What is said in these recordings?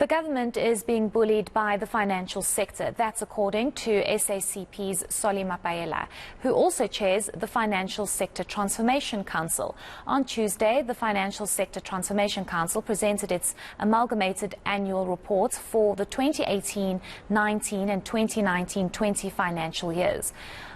The government is being bullied by the financial sector. That's according to SACP's Mapaila, who also chairs the Financial Sector Transformation Council. On Tuesday, the Financial Sector Transformation Council presented its amalgamated annual reports for the 2018-19 and 2019-20 financial years.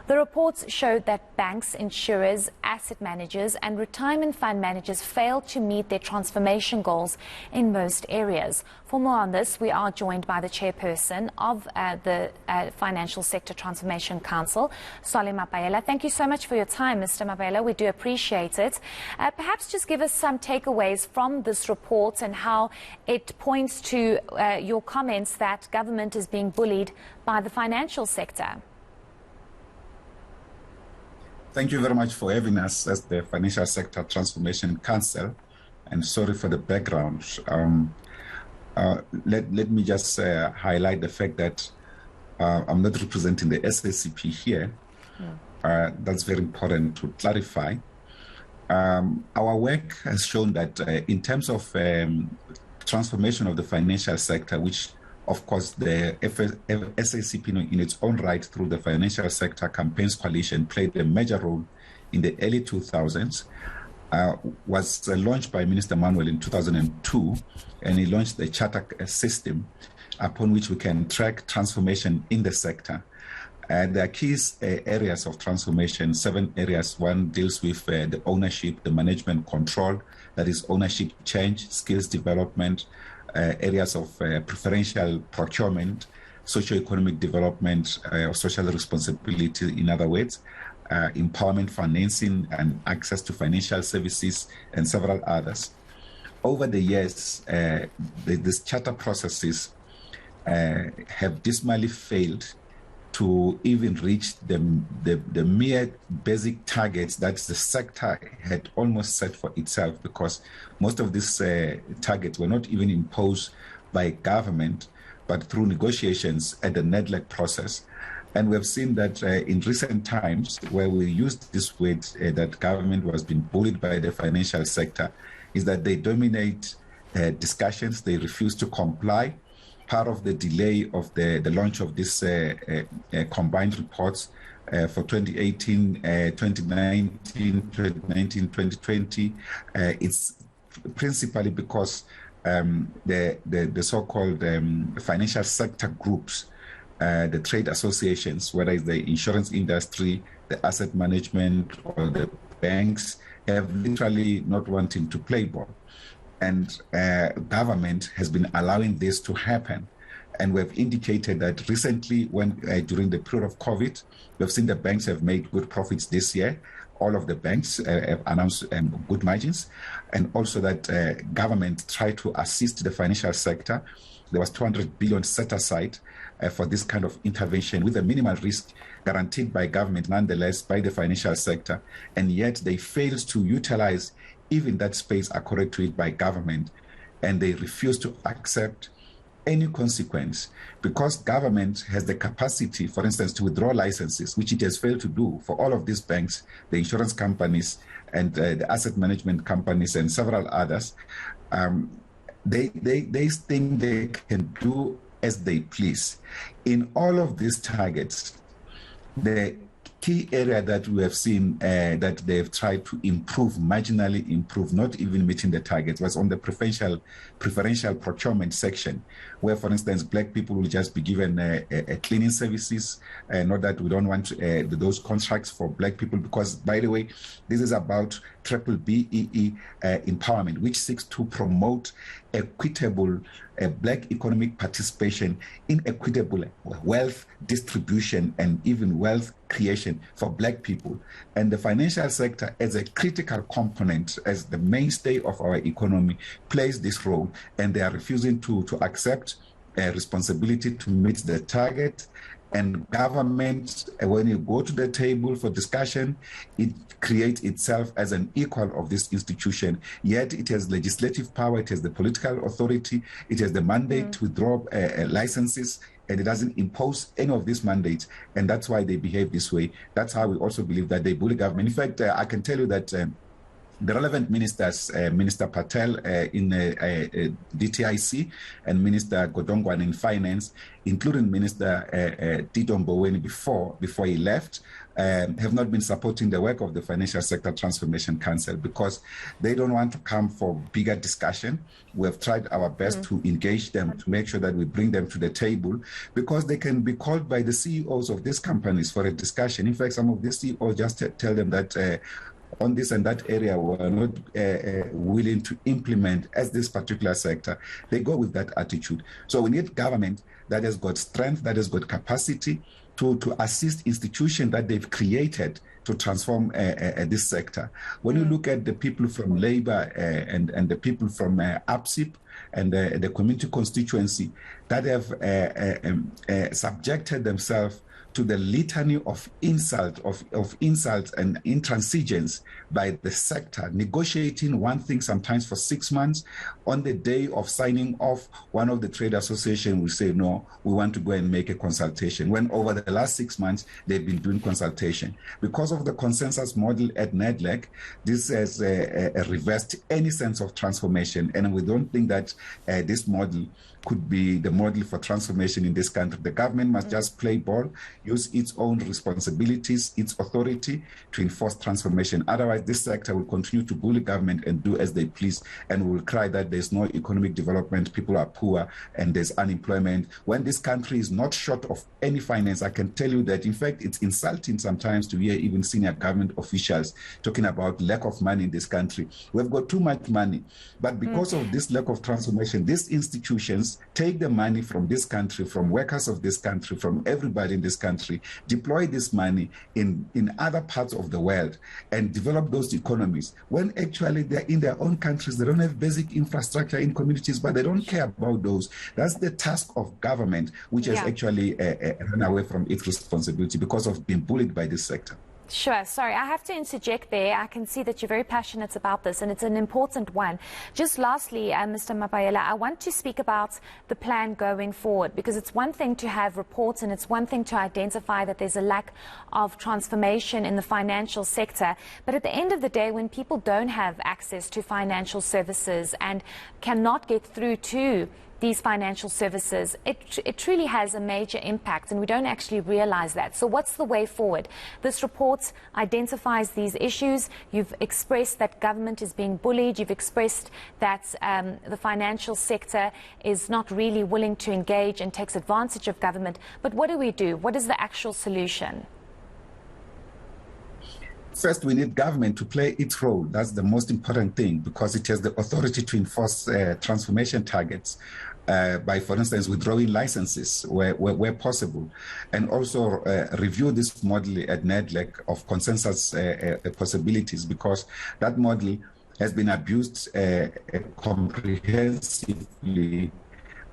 The reports showed that banks, insurers, asset managers and retirement fund managers failed to meet their transformation goals in most areas. For more on this, we are joined by the chairperson of the Financial Sector Transformation Council, Mapaila. Thank you so much for your time, Mr. Mapaila. We do appreciate it. Perhaps just give us some takeaways from this report and how it points to your comments that government is being bullied by the financial sector. Thank you very much for having us as the Financial Sector Transformation Council, and sorry for the background. Let me just highlight the fact that I'm not representing the SACP here. That's very important to clarify. Our work has shown that in terms of transformation of the financial sector, which of course, the SACP in its own right through the Financial Sector Campaigns Coalition played a major role in the early 2000s, was launched by Minister Manuel in 2002, and he launched the charter system upon which we can track transformation in the sector. There are key areas of transformation, 7 areas. One deals with the ownership, the management control, that is ownership change, skills development, areas of preferential procurement, socio-economic development, social responsibility, in other words, empowerment financing and access to financial services, and several others. Over the years, these charter processes have dismally failed to even reach the mere basic targets that the sector had almost set for itself, because most of these targets were not even imposed by government, but through negotiations at the NEDLAC process. And we have seen that in recent times, where we used this word that government was being bullied by the financial sector, is that they dominate discussions, they refuse to comply. Part of the delay of the launch of this combined reports for 2018, 2019, 2020, it's principally because the so-called financial sector groups, the trade associations, whether it's the insurance industry, the asset management, or the banks, have literally not wanting to play ball. And government has been allowing this to happen. And we've indicated that recently, when during the period of COVID, we've seen the banks have made good profits this year. All of the banks have announced good margins. And also that government tried to assist the financial sector. There was 200 billion set aside for this kind of intervention with a minimal risk guaranteed by government, nonetheless, by the financial sector. And yet they failed to utilize even that space accorded to it by government, and they refuse to accept any consequence, because government has the capacity, for instance, to withdraw licenses, which it has failed to do for all of these banks, the insurance companies, and the asset management companies, and several others. They think they can do as they please. In all of these targets, the key area that we have seen that they've tried to improve, marginally improve, not even meeting the targets, was on the preferential procurement section, where, for instance, black people will just be given cleaning services. Not that we don't want those contracts for black people, because, by the way, this is about BBEE empowerment, which seeks to promote equitable black economic participation in equitable wealth distribution and even wealth creation for black people. And the financial sector, as a critical component, as the mainstay of our economy, plays this role, and they are refusing to accept responsibility to meet the target. And government, when you go to the table for discussion, it creates itself as an equal of this institution. Yet it has legislative power, it has the political authority, it has the mandate to withdraw licenses, and it doesn't impose any of these mandates. And that's why they behave this way. That's how we also believe that they bully government. In fact, I can tell you that the relevant ministers, Minister Patel in DTIC and Minister Godongwan in Finance, including Minister Tito Mboweni before he left, have not been supporting the work of the Financial Sector Transformation Council because they don't want to come for bigger discussion. We have tried our best to engage them, to make sure that we bring them to the table, because they can be called by the CEOs of these companies for a discussion. In fact, some of these CEOs just tell them that on this and that area we're not willing to implement as this particular sector. They go with that attitude. So we need government that has got strength, that has got capacity to assist institutions that they've created to transform this sector. When you look at the people from Labour and the people from APSIP and the community constituency that have subjected themselves to the litany of insults and intransigence by the sector, negotiating one thing sometimes for 6 months. On the day of signing off, one of the trade associations will say, no, we want to go and make a consultation, when over the last 6 months, they've been doing consultation. Because of the consensus model at NEDLEC, this has reversed any sense of transformation, and we don't think that this model could be the model for transformation in this country. The government must just play ball, use its own responsibilities, its authority to enforce transformation. Otherwise, this sector will continue to bully government and do as they please, and will cry that there's no economic development, people are poor, and there's unemployment. When this country is not short of any finance, I can tell you that, in fact, it's insulting sometimes to hear even senior government officials talking about lack of money in this country. We've got too much money, but because of this lack of transformation, these institutions take the money from this country, from workers of this country, from everybody in this country, deploy this money in other parts of the world and develop those economies, when actually they're in their own countries. They don't have basic infrastructure in communities, but they don't care about those. That's the task of government, which has actually run away from its responsibility because of being bullied by this sector. Sure. Sorry, I have to interject there. I can see that you're very passionate about this, and it's an important one. Just lastly, Mr. Mapaila, I want to speak about the plan going forward, because it's one thing to have reports and it's one thing to identify that there's a lack of transformation in the financial sector. But at the end of the day, when people don't have access to financial services and cannot get through to these financial services, it truly has a major impact, and we don't actually realize that. So what's the way forward? This report identifies these issues. You've expressed that government is being bullied. You've expressed that the financial sector is not really willing to engage and takes advantage of government. But what do we do? What is the actual solution? First, we need government to play its role. That's the most important thing, because it has the authority to enforce transformation targets by, for instance, withdrawing licenses where possible, and also review this model at NEDLEC of consensus possibilities, because that model has been abused comprehensively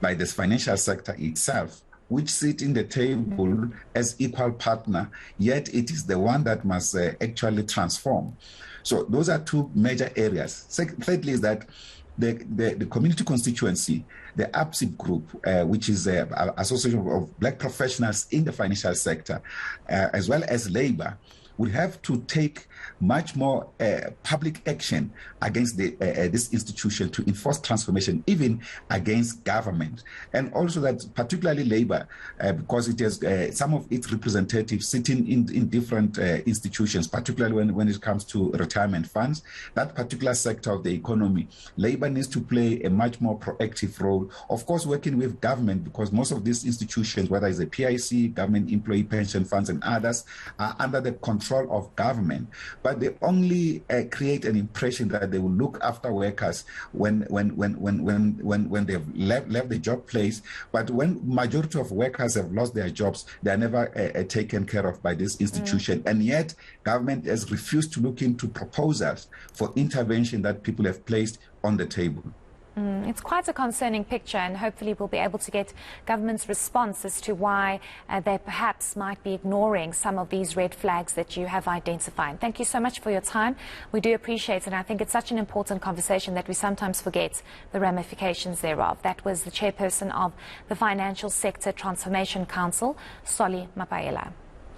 by this financial sector itself, which sit in the table as equal partner, yet it is the one that must actually transform. So those are two major areas. Thirdly is that the community constituency, the APSIP group, which is an association of black professionals in the financial sector, as well as labor, will have to take much more public action against this institution to enforce transformation, even against government. And also that particularly labor, because it has some of its representatives sitting in different institutions, particularly when it comes to retirement funds, that particular sector of the economy, labor needs to play a much more proactive role. Of course, working with government, because most of these institutions, whether it's the PIC, government employee pension funds and others, are under the control of government, but they only create an impression that they will look after workers when they've left the job place. But when majority of workers have lost their jobs, they are never taken care of by this institution. And yet government has refused to look into proposals for intervention that people have placed on the table. It's quite a concerning picture, and hopefully we'll be able to get government's response as to why they perhaps might be ignoring some of these red flags that you have identified. Thank you so much for your time. We do appreciate it, and I think it's such an important conversation that we sometimes forget the ramifications thereof. That was the chairperson of the Financial Sector Transformation Council, Solly Mapaila.